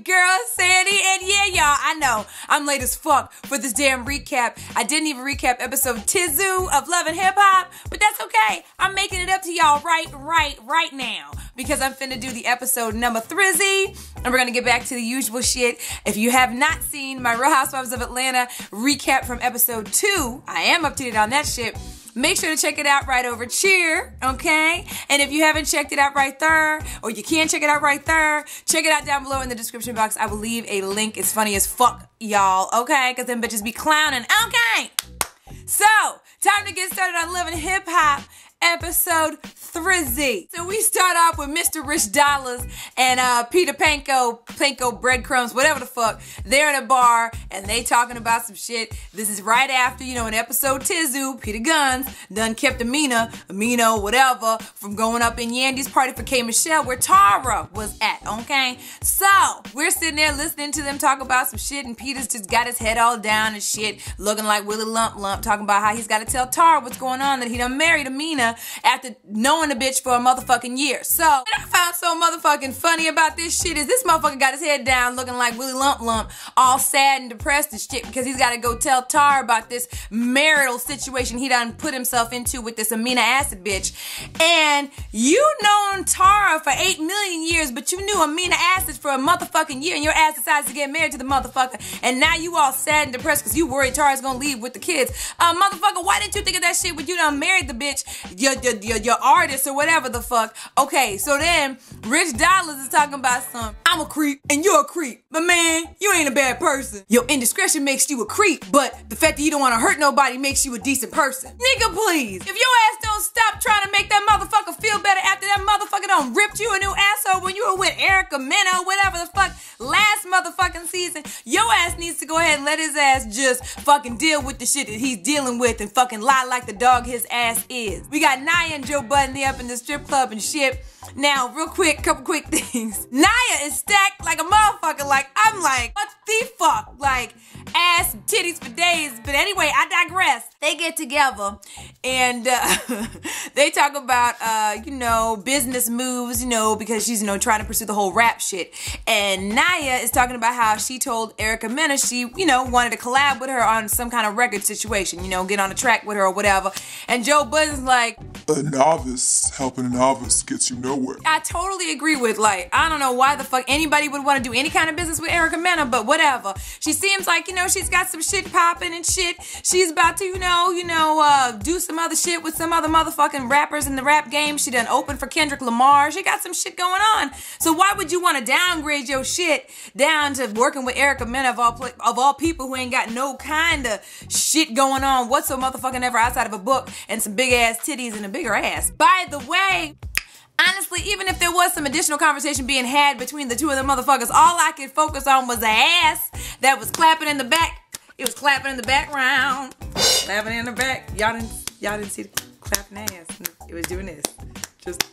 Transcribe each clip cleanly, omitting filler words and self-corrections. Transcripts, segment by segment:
girl, Sande, and yeah, y'all, I know, I'm late as fuck for this damn recap. I didn't even recap episode Tizu of Love and Hip Hop, but that's okay. I'm making it up to y'all right now, because I'm finna do the episode number 3, and we're gonna get back to the usual shit. If you have not seen my Real Housewives of Atlanta recap from episode 2, I am up to date on that shit. Make sure to check it out right over cheer, okay? And if you haven't checked it out right there, or you can't check it out right there, check it out down below in the description box. I will leave a link. It's funny as fuck, y'all, okay? Because them bitches be clowning, okay? So, time to get started on Love and Hip Hop, episode 3. So we start off with Mr. Rich Dollars and Peter Panko Breadcrumbs, whatever the fuck. They're in a bar and they talking about some shit. This is right after, you know, in episode Tizu, Peter Gunz done kept Amino, whatever, from going up in Yandy's party for K. Michelle where Tara was at, okay? So, we're sitting there listening to them talk about some shit and Peter's just got his head all down and shit, looking like Willie Lump, talking about how he's got to tell Tara what's going on, that he done married Amina after knowing the bitch for a motherfucking year. So, what I found so motherfucking funny about this shit is this motherfucker got his head down looking like Willie Lump, all sad and depressed and shit because he's got to go tell Tara about this marital situation he done put himself into with this amino acid bitch. And you known Tara for 8 million years, but you knew amino acids for a motherfucking year and your ass decides to get married to the motherfucker. And now you all sad and depressed because you worried Tara's gonna leave with the kids. Motherfucker, why didn't you think of that shit when you done married the bitch? Your artist or whatever the fuck. Okay, so then Rich Dollars is talking about I'm a creep and you're a creep. But man, you ain't a bad person. Your indiscretion makes you a creep, but the fact that you don't want to hurt nobody makes you a decent person. Nigga, please. If your ass don't stop trying to make that motherfucker feel better after that motherfucker done ripped you a new asshole when you were with Erica Mena, whatever the fuck, last motherfucking season, your ass needs to go ahead and let his ass just fucking deal with the shit that he's dealing with and fucking lie like the dog his ass is. We got Nia and Joe Budden, they up in the strip club and shit. Now, real quick, couple quick things. Nia is stacked like a motherfucker. Like, I'm like, what the fuck? Like, ass, titties for days. But anyway, I digress. They get together and they talk about, you know, business moves, you know, because she's, you know, trying to pursue the whole rap shit. And Nia is talking about how she told Erica Mena she, you know, wanted to collab with her on some kind of record situation, you know, get on a track with her or whatever. And Joe Budden's like, a novice helping a novice gets you nowhere. I totally agree with, like, I don't know why the fuck anybody would want to do any kind of business with Erica Mena, but whatever. She seems like, you know, she's got some shit popping and shit. She's about to, do some other shit with some other motherfucking rappers in the rap game. She done opened for Kendrick Lamar. She got some shit going on. So why would you want to downgrade your shit down to working with Erica Mena of all people who ain't got no kind of shit going on whatsoever motherfucking ever outside of a book and some big ass titties and a bigger ass. By the way, honestly, even if there was some additional conversation being had between the two of the motherfuckers, all I could focus on was the ass that was clapping in the back. It was clapping in the background. Clapping in the back. Y'all didn't see the clapping ass. It was doing this. Just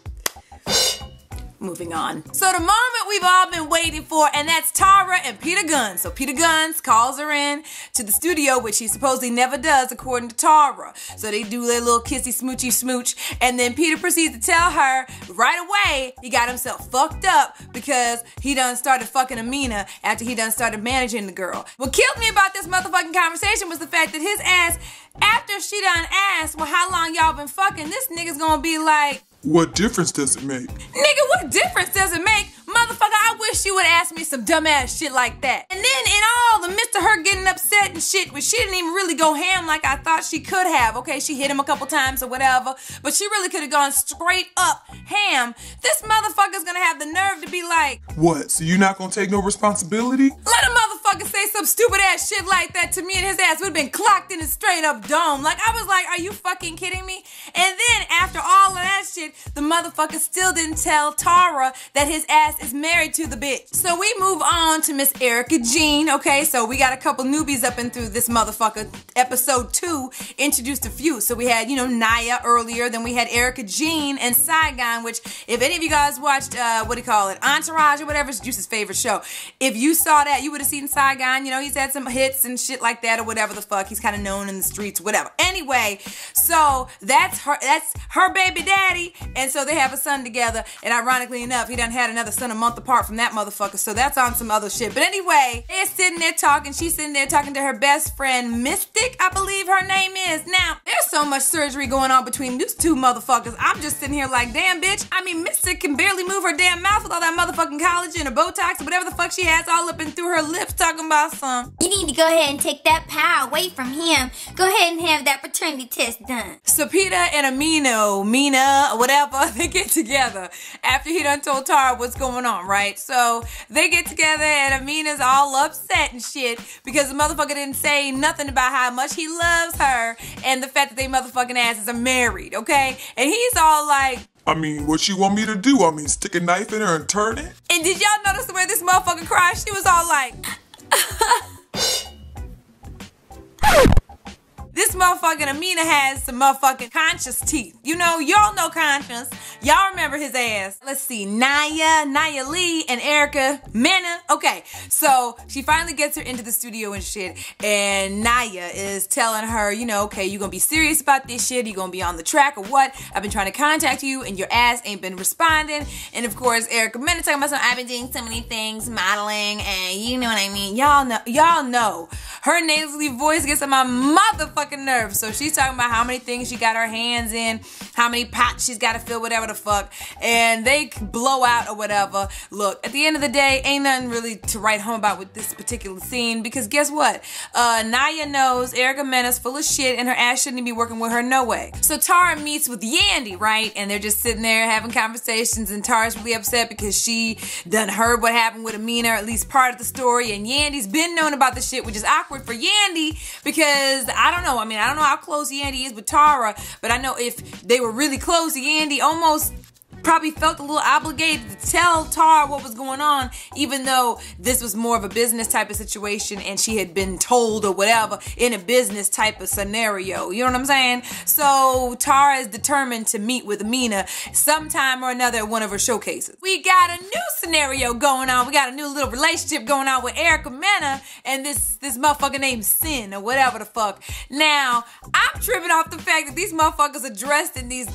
moving on. So the moment we've all been waiting for, and that's Tara and Peter Gunz. So Peter Gunz calls her in to the studio, which he supposedly never does according to Tara. So they do their little kissy smoochy smooch, and then Peter proceeds to tell her right away he got himself fucked up because he done started fucking Amina after he done started managing the girl. What killed me about this motherfucking conversation was the fact that his ass, after she done asked, well, how long y'all been fucking, this nigga's gonna be like, what difference does it make? Nigga, what difference does it make? Motherfucker, I wish you would ask me some dumbass shit like that. And then in all the midst of her getting upset and shit, but she didn't even really go ham like I thought she could have. Okay, she hit him a couple times or whatever, but she really could have gone straight up ham. This motherfucker's gonna have the nerve to be like, what, so you not gonna take no responsibility? Let a motherfucker say some stupid ass shit like that to me and his ass would have been clocked in a straight up dome. Like, I was like, are you fucking kidding me? And then after all of that shit, the motherfucker still didn't tell Tara that his ass is married to the bitch. So we move on to Miss Erica Jean, okay? So we got a couple newbies up and through this motherfucker. Episode 2 introduced a few. So we had, Nia earlier, then we had Erica Jean and Saigon, which if any of you guys watched, Entourage or whatever, it's Juice's favorite show. If you saw that, you would have seen Saigon. He's had some hits and shit like that or whatever the fuck. He's kind of known in the streets, whatever. Anyway, so that's her baby daddy, and so they have a son together, and ironically enough, he done had another son even a month apart from that motherfucker, so that's on some other shit. But anyway, they're sitting there talking. She's sitting there talking to her best friend, Mystic, I believe her name is. Now, there's so much surgery going on between these two motherfuckers. I'm just sitting here like, damn, bitch. I mean, Mystic can barely move her damn mouth with all that motherfucking collagen or Botox or whatever the fuck she has all up and through her lips talking about some. You need to go ahead and take that power away from him. Go ahead and have that paternity test done. So Peter and Mina, whatever, they get together after he done told Tara what's going on, right? So they get together and Amina's all upset and shit because the motherfucker didn't say nothing about how much he loves her and the fact that they motherfucking asses are married, okay? And he's all like, I mean, what you want me to do? I mean, stick a knife in her and turn it? and did y'all notice the way this motherfucker cried? She was all like, this motherfucking Amina has some motherfucking conscious teeth. You know, y'all know Conscious. Y'all remember his ass. Let's see, Nia Lee, and Erica Mena. Okay, so she finally gets her into the studio and shit, and Nia is telling her, you know, okay, you gonna be serious about this shit? You gonna be on the track or what? I've been trying to contact you, and your ass ain't been responding. And of course, Erica Mena talking about something. I've been doing so many things, modeling, and you know what I mean. Y'all know. Her nasally voice gets on my motherfucking nerves. So she's talking about how many things she got her hands in, how many pots she's got to fill, whatever the fuck, and they blow out or whatever. Look, at the end of the day, ain't nothing really to write home about with this particular scene, because guess what? Nia knows Erica Mena's full of shit and her ass shouldn't be working with her no way. So Tara meets with Yandy, right? And they're just sitting there having conversations, and Tara's really upset because she done heard what happened with Amina, or at least part of the story, and Yandy's been knowing about the shit, which is awkward for Yandy because I don't know. I mean, I don't know how close Yandy is with Tara, but I know if they were really close, Yandy almost probably felt a little obligated to tell Tara what was going on, even though this was more of a business type of situation and she had been told or whatever in a business type of scenario. You know what I'm saying? So Tara is determined to meet with Amina sometime or another at one of her showcases. We got a new scenario going on. We got a new little relationship going on with Erica Mena and this motherfucker named Sin or whatever the fuck. Now, I'm tripping off the fact that these motherfuckers are dressed in these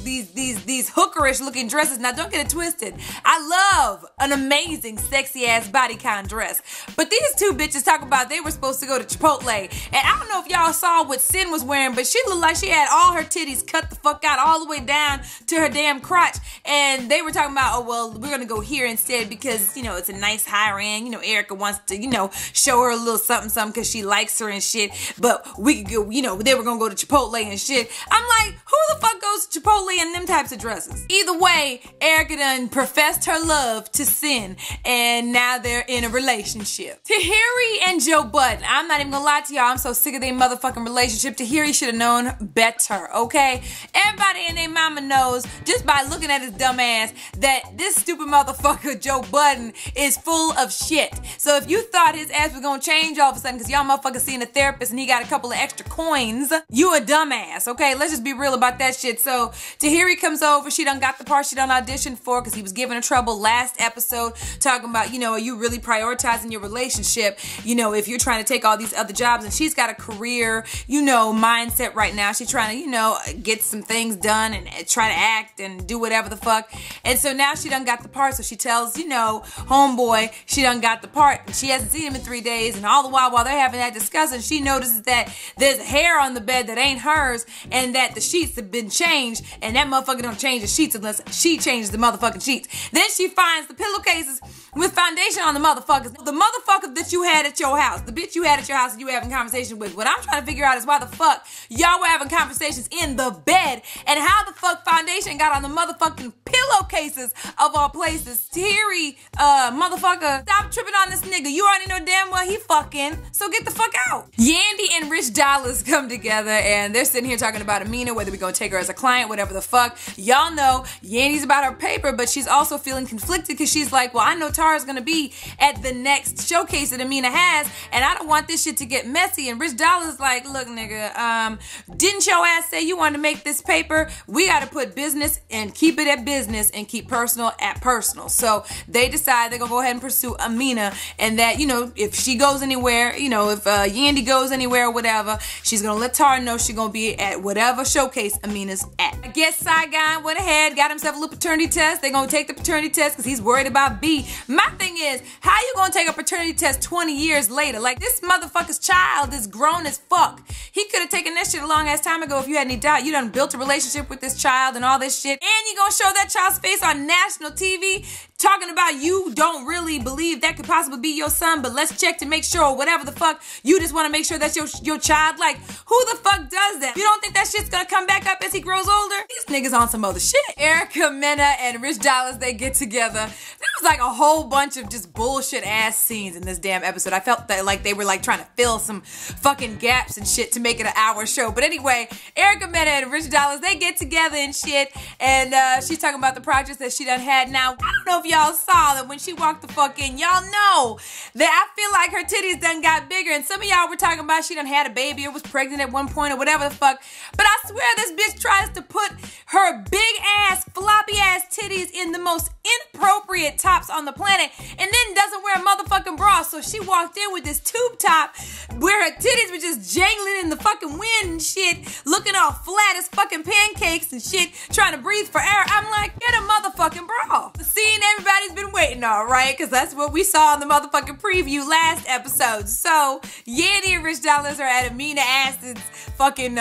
hookerish looking dresses. Now, don't get it twisted. I love an amazing, sexy-ass bodycon dress. But these two bitches talk about they were supposed to go to Chipotle. And I don't know if y'all saw what Sin was wearing, but she looked like she had all her titties cut the fuck out all the way down to her damn crotch. And they were talking about, oh, well, we're going to go here instead because, you know, it's a nice higher end. You know, Erica wants to, you know, show her a little something because she likes her and shit. But we could go, you know, they were going to go to Chipotle and shit. I'm like, who the fuck goes to Chipotle in them types of dresses? Either way, Erica done professed her love to Sin, and now they're in a relationship. Tahiri and Joe Budden. I'm not even gonna lie to y'all, I'm so sick of their motherfucking relationship. Tahiri should have known better, okay? Everybody and their mama knows, just by looking at his dumb ass, that this stupid motherfucker, Joe Budden, is full of shit. So if you thought his ass was gonna change all of a sudden because y'all motherfuckers seeing a therapist and he got a couple of extra coins, you a dumbass, okay? Let's just be real about that shit. So Tahiri comes over, she done got the part she done auditioned for because he was giving her trouble last episode, talking about, you know, are you really prioritizing your relationship, you know, if you're trying to take all these other jobs. And she's got a career, you know, mindset right now. She's trying to, you know, get some things done and try to act and do whatever the fuck. And so now she done got the part, so she tells, you know, homeboy she done got the part, and she hasn't seen him in 3 days, and all the while they're having that discussion, she notices that there's hair on the bed that ain't hers, and that the sheets have been changed, and that motherfucker don't change the sheets unless she changes the motherfucking sheets. Then she finds the pillowcases with foundation on the motherfuckers. The motherfucker that you had at your house, the bitch you had at your house and you were having conversation with. What I'm trying to figure out is why the fuck y'all were having conversations in the bed, and how the fuck foundation got on the motherfucking pillowcases of all places. Tahiri, motherfucker, stop tripping on this nigga. You already know damn well he fucking, so get the fuck out. Yandy and Rich Dollars come together and they're sitting here talking about Amina, whether we gonna take her as a client, whatever the fuck. Y'all know Yandy's about her paper, but she's also feeling conflicted because she's like, well, I know Tara's gonna be at the next showcase that Amina has, and I don't want this shit to get messy. And Rich Dollars like, look, nigga, didn't your ass say you wanted to make this paper? We gotta put business and keep it at business and keep personal at personal. So they decide they're gonna go ahead and pursue Amina, and that, you know, if she goes anywhere, you know, if Yandy goes anywhere or whatever, she's gonna let Tara know she's gonna be at whatever showcase Amina's at. I guess side Saigon went ahead, got himself a little paternity test. They're gonna take the paternity test because he's worried about B. My thing is, how you gonna take a paternity test 20 years later? Like, this motherfucker's child is grown as fuck. He could have taken that shit a long ass time ago if you had any doubt. You done built a relationship with this child and all this shit. And you gonna show that child's face on national TV talking about you don't really believe that could possibly be your son, but let's check to make sure, or whatever the fuck. You just want to make sure that's your child. Like, who the fuck does that? You don't think that shit's gonna come back up as he grows older? These niggas on some other shit. Erica Mena and Rich Dollaz, they get together. There was like a whole bunch of just bullshit ass scenes in this damn episode. I felt that like they were like trying to fill some fucking gaps and shit to make it an hour show. But anyway, Erica Mena and Rich Dollaz, they get together and shit, and she's talking about the projects that she done had. Now, I don't know if y'all saw that when she walked the fuck in. Y'all know that I feel like her titties done got bigger, and some of y'all were talking about she done had a baby or was pregnant at one point or whatever the fuck. But I swear this bitch tries to put her big ass, floppy ass titties in the most inappropriate tops on the planet, and then doesn't wear a motherfucking bra. So she walked in with this tube top where her titties were just jangling in the fucking wind and shit, looking all flat as fucking pancakes and shit, trying to breathe for air. I'm like, get a motherfucking bra. The scene everybody's been waiting on, right? Because that's what we saw in the motherfucking preview last episode. So Yandy and Rich Dollaz are at Amina Acid's fucking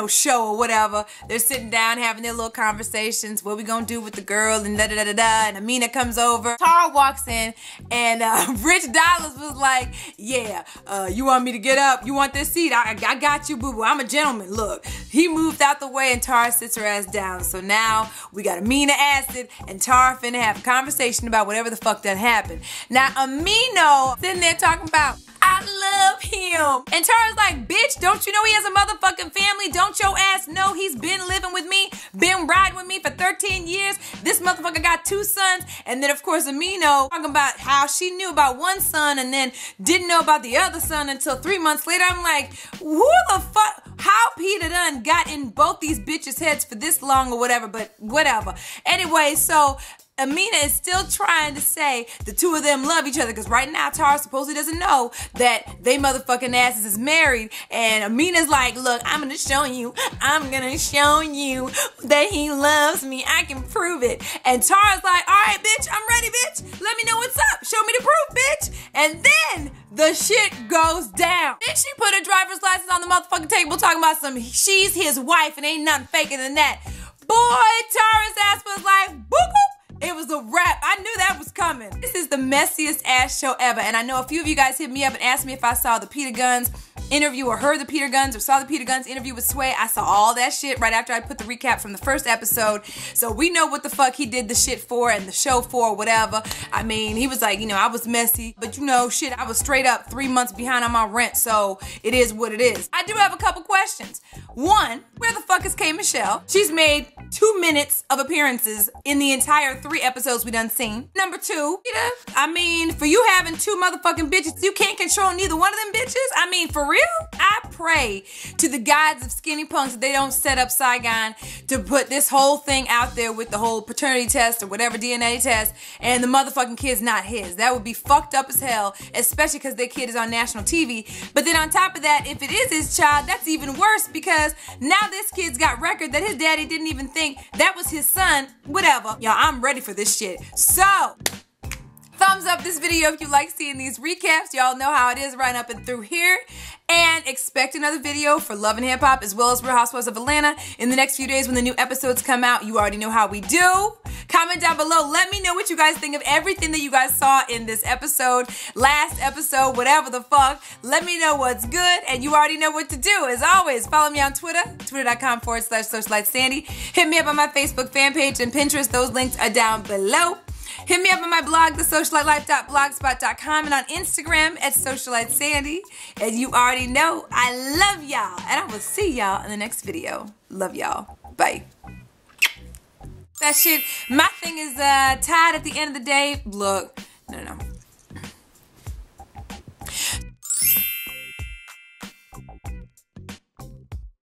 show or whatever. They're sitting down having their little conversations. What we gonna do with the girl and da da da da da. And Amina comes over. Tara walks in, and Rich Dollaz was like, yeah, you want me to get up? You want this seat? I got you, boo boo. I'm a gentleman. Look, he moved out the way and Tara sits her ass down. So now we got Amina Acid and Tara finna have a conversation about whatever the fuck that happened. Now Amino sitting there talking about, I love him. And Tara's like, bitch, don't you know he has a motherfucking family? Don't your ass know he's been living with me, been riding with me for 13 years? This motherfucker got 2 sons. And then, of course, Amino talking about how she knew about one son and then didn't know about the other son until 3 months later. I'm like, who the fuck? How Peter done got in both these bitches' heads for this long or whatever, but whatever. Anyway, so Amina is still trying to say the two of them love each other, because right now Tara supposedly doesn't know that they motherfucking asses is married. And Amina's like, look, I'm gonna show you that he loves me. I can prove it. And Tara's like, all right, bitch, I'm ready, bitch. Let me know what's up. Show me the proof, bitch. And then the shit goes down. Then she put her driver's license on the motherfucking table talking about she's his wife and ain't nothing faker than that. Boy, Tara's ass was like, boop, boop. It was a wrap. I knew that was coming. This is the messiest ass show ever. And I know a few of you guys hit me up and asked me if I saw the Peter Gunz interview or heard the Peter Gunz or saw the Peter Gunz interview with Sway. I saw all that shit right after I put the recap from the first episode. So we know what the fuck he did the shit for and the show for, whatever. I mean, he was like, I was messy, but shit, I was straight up 3 months behind on my rent. So it is what it is. I do have a couple questions. One, where the fuck is K. Michelle? She's made 2 minutes of appearances in the entire 3 episodes we done seen. Number 2, for you having 2 motherfucking bitches, you can't control neither one of them bitches? I mean, for real? I pray to the gods of skinny punks that they don't set up Saigon to put this whole thing out there with the whole paternity test or whatever DNA test and the motherfucking kid's not his. That would be fucked up as hell, especially because their kid is on national TV. But then on top of that, if it is his child, that's even worse, because now this kid's got record that his daddy didn't even think that was his son. Whatever. Y'all, I'm ready for this shit. So, thumbs up this video if you like seeing these recaps. Y'all know how it is right up and through here. And expect another video for Love and Hip Hop as well as Real Housewives of Atlanta in the next few days when the new episodes come out. You already know how we do. Comment down below. Let me know what you guys think of everything that you guys saw in this episode, last episode, whatever the fuck. Let me know what's good, and you already know what to do. As always, follow me on Twitter, twitter.com/SocialiteSandy. Hit me up on my Facebook fan page and Pinterest. Those links are down below. Hit me up on my blog, TheSocialiteLife.blogspot.com, and on Instagram at SocialiteSandy. And you already know I love y'all, and I will see y'all in the next video. Love y'all. Bye. That shit, my thing is tied at the end of the day. Look, no.